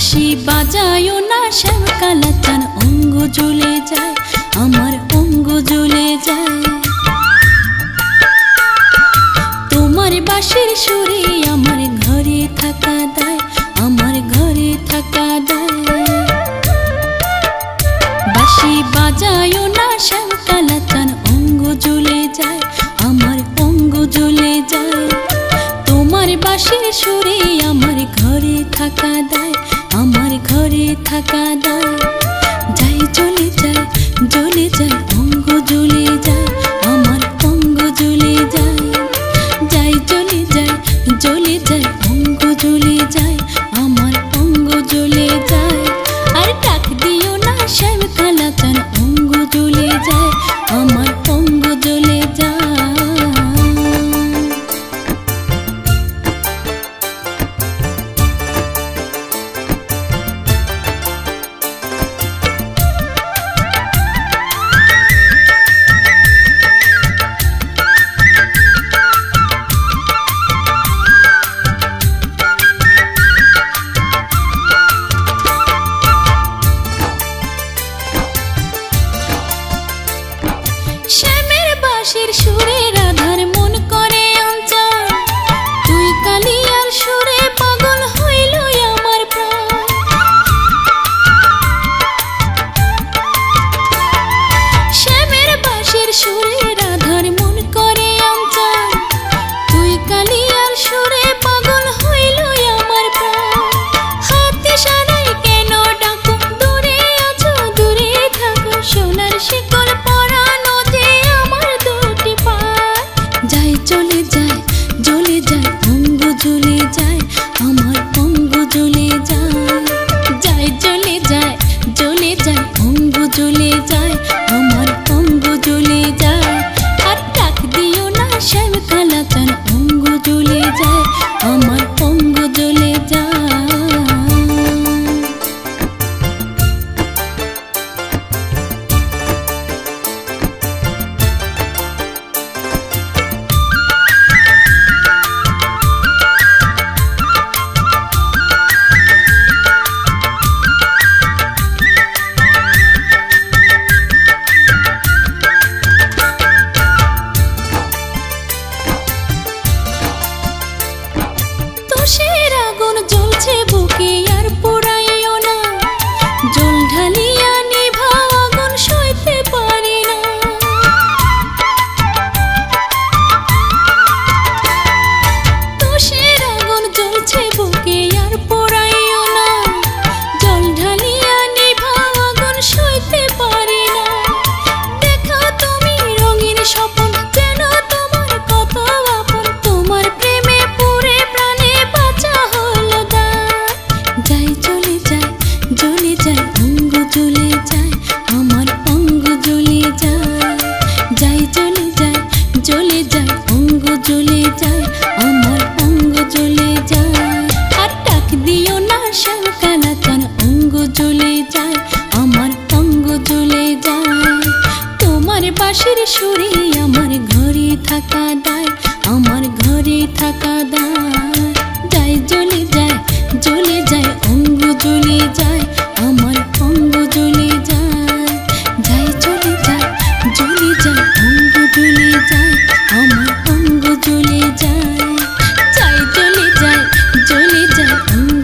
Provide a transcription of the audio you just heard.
বাঁশি বাজায়ো না শ্যামকালা চান, অঙ্গ জ্বলে যায়, আমার অঙ্গ জ্বলে যায়। তোমার বাঁশির সুরে আমার ঘরে থাকা দায়, আমার ঘরে থাকা দায়। বাঁশি বাজায়ো না শ্যামকালা চান, অঙ্গ জ্বলে যায়, আমার অঙ্গ জ্বলে যায়। তোমার বাঁশির সুরে আমার ঘরে থাকা দায়, আমার ঘরে থাকা দায়। যাই জ্বলে যায়, জ্বলে যায়, অঙ্গ জ্বলে যায়, আমার অঙ্গ জ্বলে যায়। যাই জ্বলে যায়, জ্বলে যায়, অঙ্গ জ্বলে যায়, আমার অঙ্গ জ্বলে যায়। আর ডাক দিও না শ্যামকালা চান, অঙ্গ জ্বলে যায়, আমার অঙ্গ জ্বলে যায়। শ্যামের বাঁশির সুরে রাধার মন করে অঞ্চল, তুই কালিয়ার সুরে পাগল হইল আমার প্রাণ। শ্যামের বাঁশির সুরে রাধার মন করে অঞ্চল, তুই কালিয়ার সুরে পাগল হইল আমার প্রাণ। হাতে সারাই কেন ডাকো, দূরে আছো দূরে থাকো, সোনার শিকল পরানো যে আমার দুটি পায়। যাই চলে যায়, জ্বলে যায়, অঙ্গ জ্বলে যায়, আমার অঙ্গ জ্বলে যায়। যাই জ্বলে যায়, জ্বলে যায়, অঙ্গ জ্বলে যায়, আমার অঙ্গ জ্বলে যায়। আর ডাক দিও না শ্যামকালা চান, অঙ্গ জ্বলে যায়, আমার অঙ্গ জ্বলে যায়। তোষের আগুন জ্বলছে বুকে আর পোড়াইও না, জল ঢালিয়া নিভাও আগুন সইতে পারি না। তোষের আগুন জ্বলছে বুকে আর পোড়াইও না, জল ঢালিয়া নিভাও আগুন সইতে পারি না। দেখো তুমি রঙিন স্বপন, যেন তোমার কত আপন, তোমার প্রেমে পুরে প্রাণে বাঁচা হলো দায়। যাই চলে যায়, জ্বলে যায়, অঙ্গ জ্বলে যায়, আমার অঙ্গ জ্বলে যায়। যাই চলে যায়, জ্বলে যায়, অঙ্গ জ্বলে যায়, আমার অঙ্গ জ্বলে যায়। আর ডাক দিও না শ্যামকালা চান, অঙ্গ জ্বলে যায়, আমার অঙ্গ জ্বলে যায়। তোমার বাঁশির সুরে আমার ঘরে থাকা দায়, আমার ঘরে থাকা দায়। যাই জ্বলে যায়, জ্বলে যায়, অঙ্গ জ্বলে যায়, আমার অঙ্গ জ্বলে যায়। যাই চলে যায়, জ্বলে যায়, অঙ্গ জ্বলে যায়, আমার অঙ্গ জ্বলে যায়। যাই জ্বলে যায়, জ্বলে যায়, অঙ্গ